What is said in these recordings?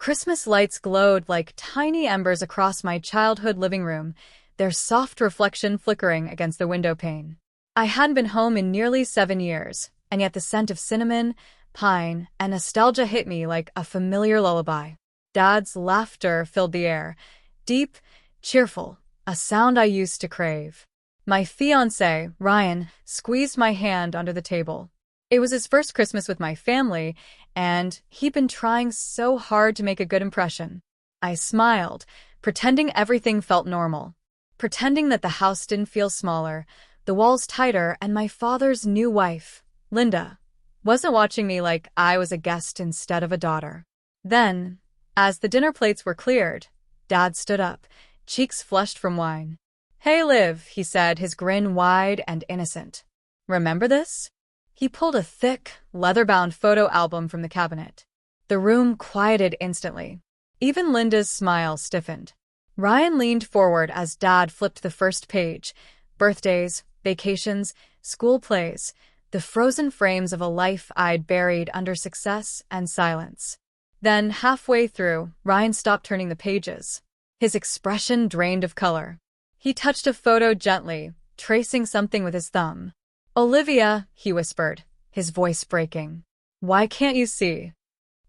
Christmas lights glowed like tiny embers across my childhood living room, their soft reflection flickering against the window pane. I hadn't been home in nearly 7 years, and yet the scent of cinnamon, pine, and nostalgia hit me like a familiar lullaby. Dad's laughter filled the air, deep, cheerful, a sound I used to crave. My fiancé, Ryan, squeezed my hand under the table. It was his first Christmas with my family, and he'd been trying so hard to make a good impression. I smiled, pretending everything felt normal. Pretending that the house didn't feel smaller, the walls tighter, and my father's new wife, Linda, wasn't watching me like I was a guest instead of a daughter. Then, as the dinner plates were cleared, Dad stood up, cheeks flushed from wine. "Hey, Liv," he said, his grin wide and innocent. "Remember this?" He pulled a thick, leather-bound photo album from the cabinet. The room quieted instantly. Even Linda's smile stiffened. Ryan leaned forward as Dad flipped the first page. Birthdays, vacations, school plays, the frozen frames of a life I'd buried under success and silence. Then, halfway through, Ryan stopped turning the pages. His expression drained of color. He touched a photo gently, tracing something with his thumb. "Olivia," he whispered, his voice breaking. "Why can't you see?"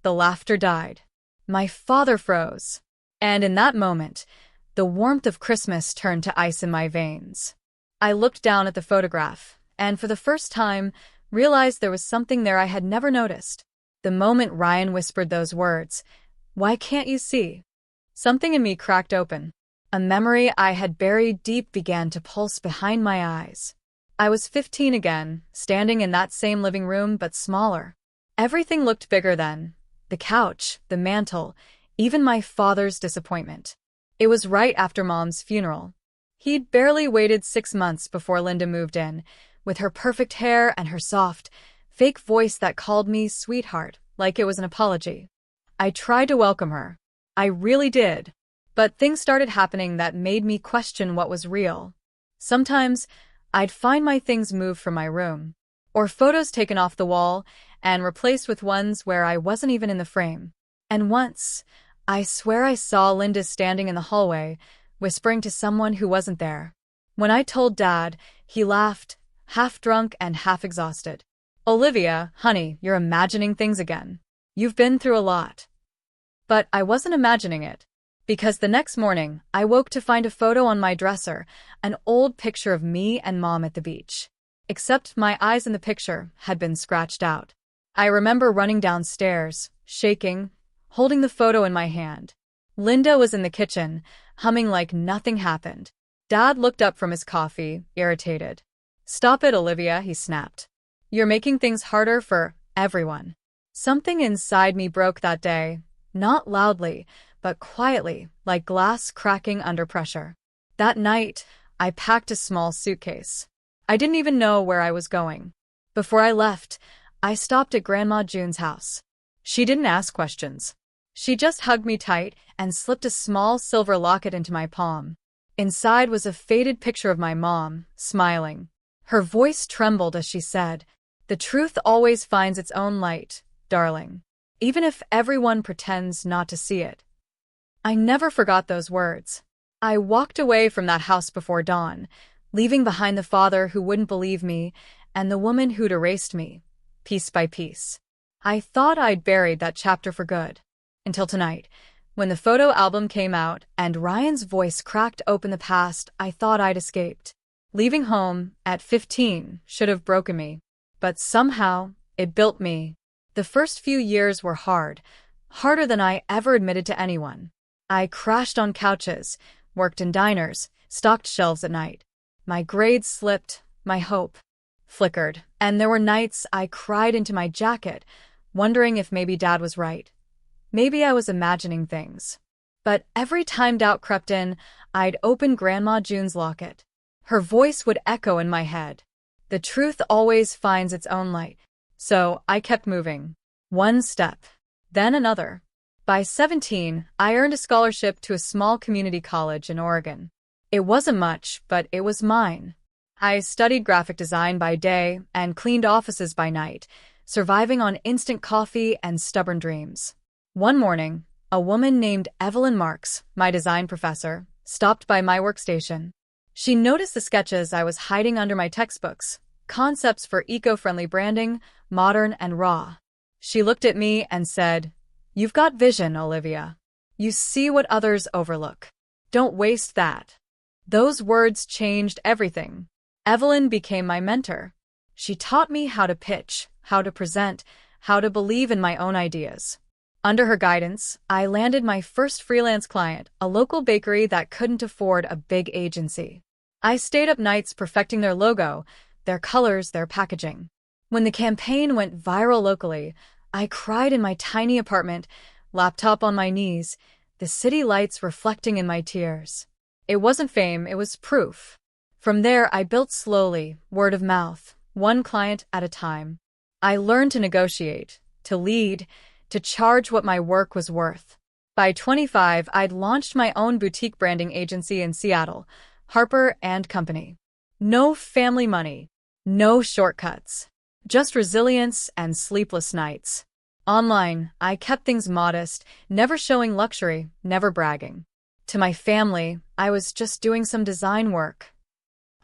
The laughter died. My father froze. And in that moment, the warmth of Christmas turned to ice in my veins. I looked down at the photograph, and for the first time, realized there was something there I had never noticed. The moment Ryan whispered those words, "Why can't you see?" something in me cracked open. A memory I had buried deep began to pulse behind my eyes. I was 15 again, standing in that same living room but smaller. Everything looked bigger then. The couch, the mantel, even my father's disappointment. It was right after Mom's funeral. He'd barely waited 6 months before Linda moved in, with her perfect hair and her soft, fake voice that called me sweetheart, like it was an apology. I tried to welcome her. I really did. But things started happening that made me question what was real. Sometimes, I'd find my things moved from my room, or photos taken off the wall and replaced with ones where I wasn't even in the frame. And once, I swear I saw Linda standing in the hallway, whispering to someone who wasn't there. When I told Dad, he laughed, half drunk and half exhausted. "Olivia, honey, you're imagining things again. You've been through a lot." But I wasn't imagining it. Because the next morning, I woke to find a photo on my dresser, an old picture of me and Mom at the beach. Except my eyes in the picture had been scratched out. I remember running downstairs, shaking, holding the photo in my hand. Linda was in the kitchen, humming like nothing happened. Dad looked up from his coffee, irritated. "Stop it, Olivia," he snapped. "You're making things harder for everyone." Something inside me broke that day, not loudly, but quietly, like glass cracking under pressure. That night, I packed a small suitcase. I didn't even know where I was going. Before I left, I stopped at Grandma June's house. She didn't ask questions. She just hugged me tight and slipped a small silver locket into my palm. Inside was a faded picture of my mom, smiling. Her voice trembled as she said, "The truth always finds its own light, darling, even if everyone pretends not to see it." I never forgot those words. I walked away from that house before dawn, leaving behind the father who wouldn't believe me and the woman who'd erased me, piece by piece. I thought I'd buried that chapter for good. Until tonight, when the photo album came out and Ryan's voice cracked open the past I thought I'd escaped. Leaving home, at 15, should have broken me. But somehow, it built me. The first few years were hard, harder than I ever admitted to anyone. I crashed on couches, worked in diners, stocked shelves at night. My grades slipped, my hope flickered, and there were nights I cried into my jacket, wondering if maybe Dad was right. Maybe I was imagining things. But every time doubt crept in, I'd open Grandma June's locket. Her voice would echo in my head. The truth always finds its own light. So I kept moving. One step, then another. By 17, I earned a scholarship to a small community college in Oregon. It wasn't much, but it was mine. I studied graphic design by day and cleaned offices by night, surviving on instant coffee and stubborn dreams. One morning, A woman named Evelyn Marks, my design professor, stopped by my workstation. She noticed the sketches I was hiding under my textbooks, concepts for eco-friendly branding, modern and raw. She looked at me and said, "You've got vision, Olivia. You see what others overlook. Don't waste that." Those words changed everything. Evelyn became my mentor. She taught me how to pitch, how to present, how to believe in my own ideas. Under her guidance, I landed my first freelance client, a local bakery that couldn't afford a big agency. I stayed up nights perfecting their logo, their colors, their packaging. When the campaign went viral locally, I cried in my tiny apartment, laptop on my knees, the city lights reflecting in my tears. It wasn't fame, it was proof. From there, I built slowly, word of mouth, one client at a time. I learned to negotiate, to lead, to charge what my work was worth. By 25, I'd launched my own boutique branding agency in Seattle, Harper & Company. No family money, no shortcuts, just resilience and sleepless nights. Online, I kept things modest, never showing luxury, never bragging. To my family, I was just doing some design work.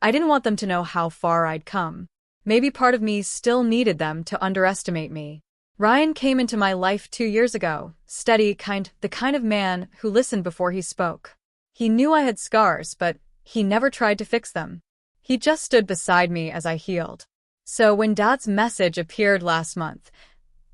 I didn't want them to know how far I'd come. Maybe part of me still needed them to underestimate me. Ryan came into my life 2 years ago, steady, the kind of man who listened before he spoke. He knew I had scars, but he never tried to fix them. He just stood beside me as I healed. So when Dad's message appeared last month,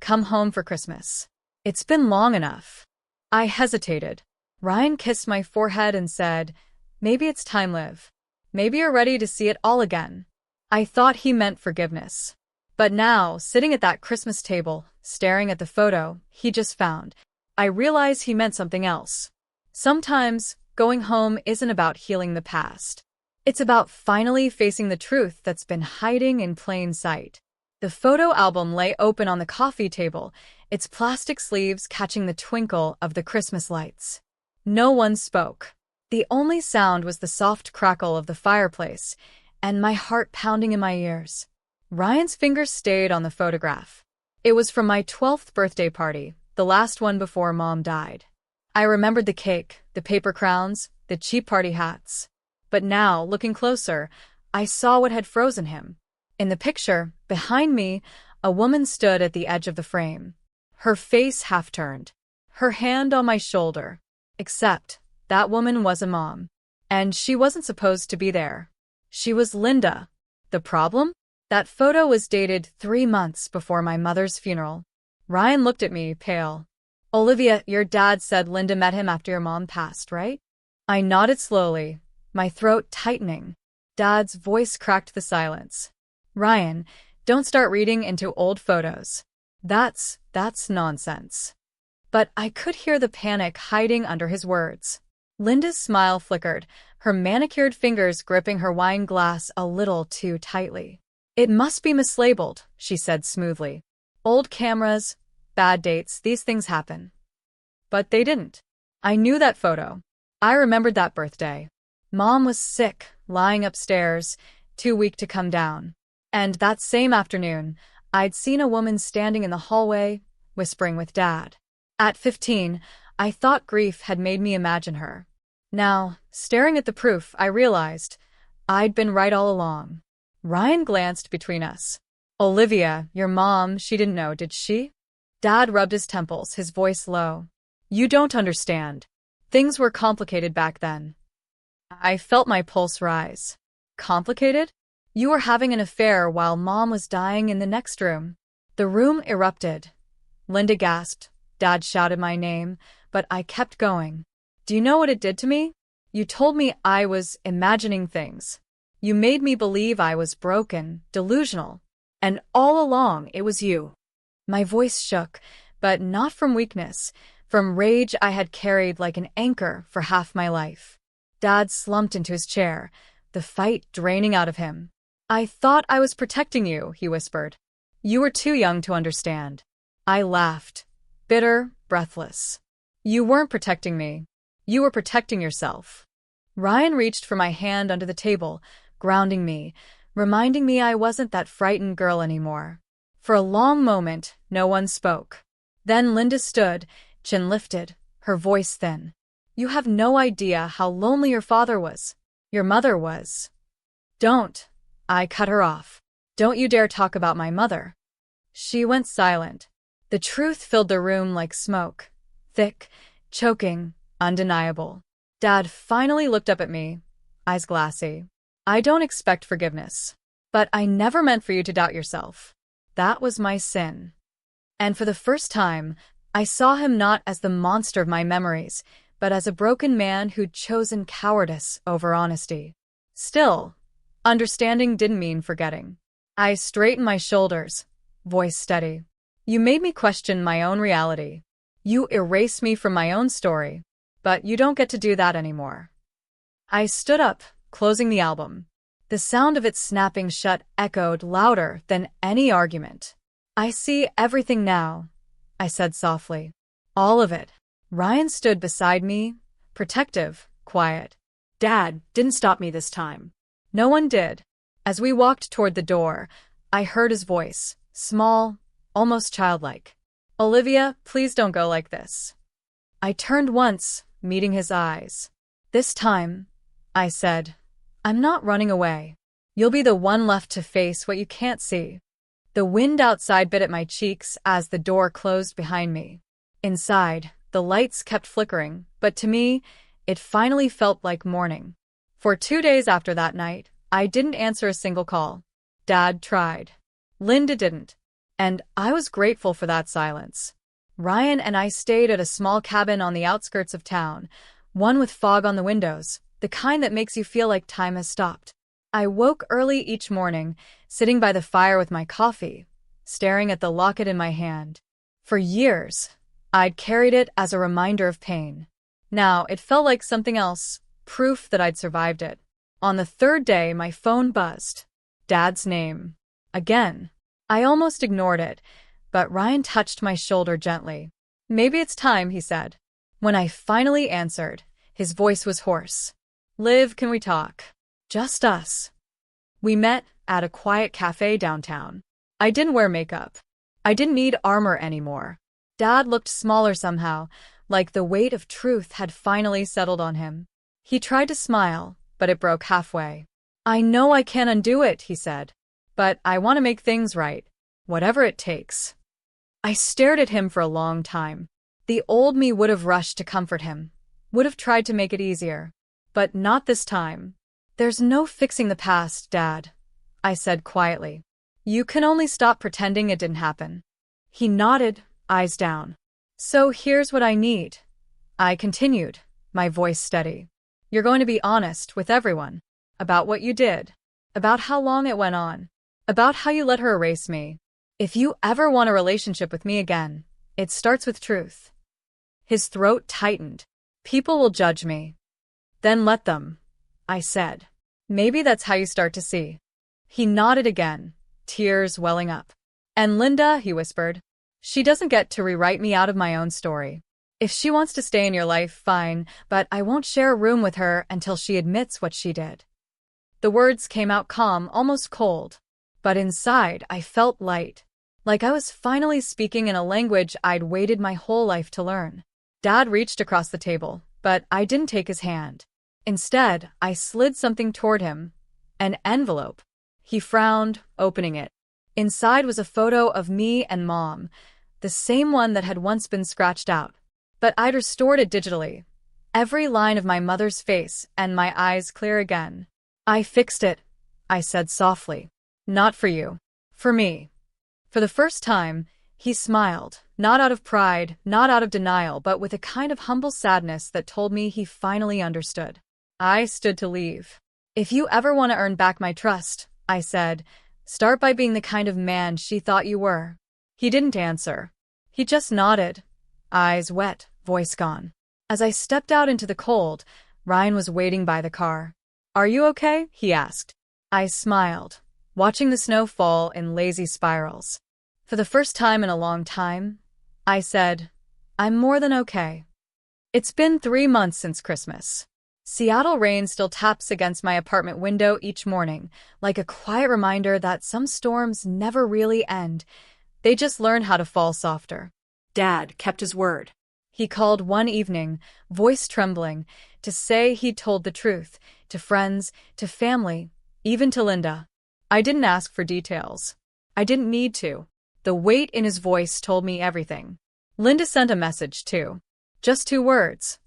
"Come home for Christmas. It's been long enough," I hesitated. Ryan kissed my forehead and said, "Maybe it's time, Liv. Maybe you're ready to see it all again." I thought he meant forgiveness. But now, sitting at that Christmas table, staring at the photo he just found, I realize he meant something else. Sometimes, going home isn't about healing the past. It's about finally facing the truth that's been hiding in plain sight. The photo album lay open on the coffee table, its plastic sleeves catching the twinkle of the Christmas lights. No one spoke. The only sound was the soft crackle of the fireplace, and my heart pounding in my ears. Ryan's fingers stayed on the photograph. It was from my 12th birthday party, the last one before Mom died. I remembered the cake, the paper crowns, the cheap party hats. But now, looking closer, I saw what had frozen him. In the picture, behind me, a woman stood at the edge of the frame. Her face half-turned, her hand on my shoulder. Except, that woman was a mom. And she wasn't supposed to be there. She was Linda. The problem? That photo was dated 3 months before my mother's funeral. Ryan looked at me, pale. "Olivia, your dad said Linda met him after your mom passed, right?" I nodded slowly, my throat tightening. Dad's voice cracked the silence. "Ryan, don't start reading into old photos. That's nonsense." But I could hear the panic hiding under his words. Linda's smile flickered, her manicured fingers gripping her wine glass a little too tightly. "It must be mislabeled," she said smoothly. "Old cameras, bad dates, these things happen." But they didn't. I knew that photo. I remembered that birthday. Mom was sick, lying upstairs, too weak to come down. And that same afternoon, I'd seen a woman standing in the hallway, whispering with Dad. At 15, I thought grief had made me imagine her. Now, staring at the proof, I realized I'd been right all along. Ryan glanced between us. "Olivia, your mom, she didn't know, did she?" Dad rubbed his temples, his voice low. "You don't understand. Things were complicated back then." I felt my pulse rise. "Complicated? You were having an affair while Mom was dying in the next room." The room erupted. Linda gasped. Dad shouted my name, but I kept going. "Do you know what it did to me? You told me I was imagining things. You made me believe I was broken, delusional. And all along, it was you." My voice shook, but not from weakness, from rage I had carried like an anchor for half my life. Dad slumped into his chair, the fight draining out of him. "I thought I was protecting you," he whispered. "You were too young to understand." I laughed, bitter, breathless. "You weren't protecting me. You were protecting yourself." Ryan reached for my hand under the table, grounding me, reminding me I wasn't that frightened girl anymore. For a long moment, no one spoke. Then Linda stood, chin lifted, her voice thin. "You have no idea how lonely your father was. Your mother was." "Don't," I cut her off. "Don't you dare talk about my mother." She went silent. The truth filled the room like smoke. Thick, choking, undeniable. Dad finally looked up at me, eyes glassy. "I don't expect forgiveness. But I never meant for you to doubt yourself. That was my sin." And for the first time, I saw him not as the monster of my memories, but as a broken man who'd chosen cowardice over honesty. Still, understanding didn't mean forgetting. I straightened my shoulders, voice steady. "You made me question my own reality. You erased me from my own story, but you don't get to do that anymore." I stood up, closing the album. The sound of it snapping shut echoed louder than any argument. "I see everything now," I said softly. "All of it." Ryan stood beside me, protective, quiet. "Dad didn't stop me this time." No one did. As we walked toward the door, I heard his voice, small, almost childlike. "Olivia, please don't go like this." I turned once, meeting his eyes. "This time," I said, "I'm not running away. You'll be the one left to face what you can't see." The wind outside bit at my cheeks as the door closed behind me. Inside, the lights kept flickering, but to me, it finally felt like morning. For 2 days after that night, I didn't answer a single call. Dad tried. Linda didn't. And I was grateful for that silence. Ryan and I stayed at a small cabin on the outskirts of town, one with fog on the windows, the kind that makes you feel like time has stopped. I woke early each morning, sitting by the fire with my coffee, staring at the locket in my hand. For years, I'd carried it as a reminder of pain. Now it felt like something else, proof that I'd survived it. On the 3rd day, my phone buzzed. Dad's name. Again. I almost ignored it, but Ryan touched my shoulder gently. "Maybe it's time," he said. When I finally answered, his voice was hoarse. "Liv, can we talk?" "Just us." We met at a quiet cafe downtown. I didn't wear makeup. I didn't need armor anymore. Dad looked smaller somehow, like the weight of truth had finally settled on him. He tried to smile, but it broke halfway. "I know I can't undo it," he said. "But I want to make things right, whatever it takes." I stared at him for a long time. The old me would have rushed to comfort him, would have tried to make it easier. But not this time. "There's no fixing the past, Dad," I said quietly. "You can only stop pretending it didn't happen." He nodded, eyes down. "So here's what I need," I continued, my voice steady. "You're going to be honest with everyone. About what you did. About how long it went on. About how you let her erase me. If you ever want a relationship with me again, it starts with truth." His throat tightened. "People will judge me." "Then let them," I said. "Maybe that's how you start to see." He nodded again, tears welling up. "And Linda," he whispered, "she doesn't get to rewrite me out of my own story. If she wants to stay in your life, fine, but I won't share a room with her until she admits what she did." The words came out calm, almost cold. But inside, I felt light. Like I was finally speaking in a language I'd waited my whole life to learn. Dad reached across the table, but I didn't take his hand. Instead, I slid something toward him. An envelope. He frowned, opening it. Inside was a photo of me and Mom, the same one that had once been scratched out. But I'd restored it digitally. Every line of my mother's face and my eyes clear again. "I fixed it," I said softly. "Not for you. For me." For the first time, he smiled, not out of pride, not out of denial, but with a kind of humble sadness that told me he finally understood. I stood to leave. "If you ever want to earn back my trust," I said, "start by being the kind of man she thought you were." He didn't answer. He just nodded, eyes wet, voice gone. As I stepped out into the cold, Ryan was waiting by the car. "Are you okay?" he asked. I smiled, watching the snow fall in lazy spirals. For the first time in a long time, I said, "I'm more than okay." It's been 3 months since Christmas. Seattle rain still taps against my apartment window each morning, like a quiet reminder that some storms never really end. They just learn how to fall softer. Dad kept his word. He called one evening, voice trembling, to say he'd told the truth, to friends, to family, even to Linda. I didn't ask for details. I didn't need to. The weight in his voice told me everything. Linda sent a message, too. Just 2 words.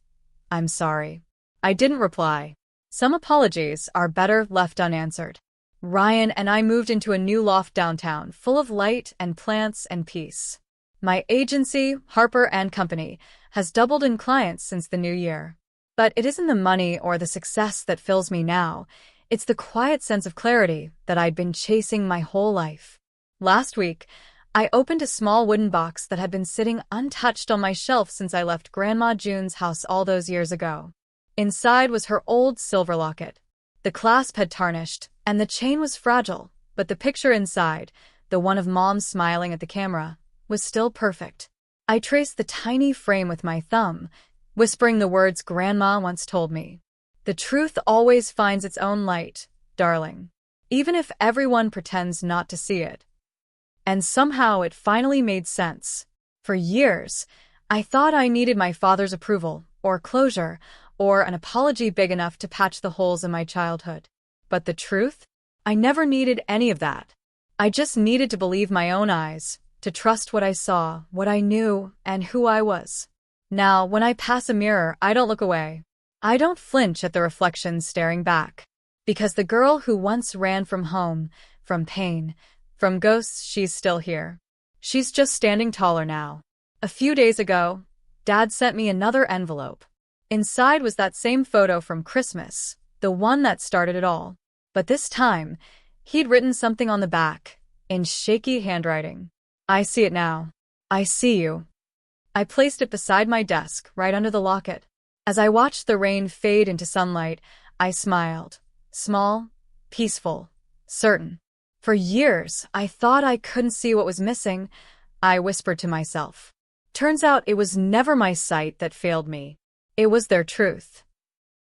I'm sorry. I didn't reply. Some apologies are better left unanswered. Ryan and I moved into a new loft downtown, full of light and plants and peace. My agency, Harper & Company, has doubled in clients since the new year. But it isn't the money or the success that fills me now. It's the quiet sense of clarity that I'd been chasing my whole life. Last week, I opened a small wooden box that had been sitting untouched on my shelf since I left Grandma June's house all those years ago. Inside was her old silver locket. The clasp had tarnished, and the chain was fragile, but the picture inside, the one of Mom smiling at the camera, was still perfect. I traced the tiny frame with my thumb, whispering the words Grandma once told me. The truth always finds its own light, darling, even if everyone pretends not to see it. And somehow it finally made sense. For years, I thought I needed my father's approval, or closure, or an apology big enough to patch the holes in my childhood. But the truth? I never needed any of that. I just needed to believe my own eyes, to trust what I saw, what I knew, and who I was. Now, when I pass a mirror, I don't look away. I don't flinch at the reflection staring back. Because the girl who once ran from home, from pain, from ghosts, she's still here. She's just standing taller now. A few days ago, Dad sent me another envelope. Inside was that same photo from Christmas, the one that started it all. But this time, he'd written something on the back, in shaky handwriting. I see it now. I see you. I placed it beside my desk, right under the locket. As I watched the rain fade into sunlight, I smiled. Small, peaceful, certain. For years, I thought I couldn't see what was missing, I whispered to myself. Turns out it was never my sight that failed me. It was their truth.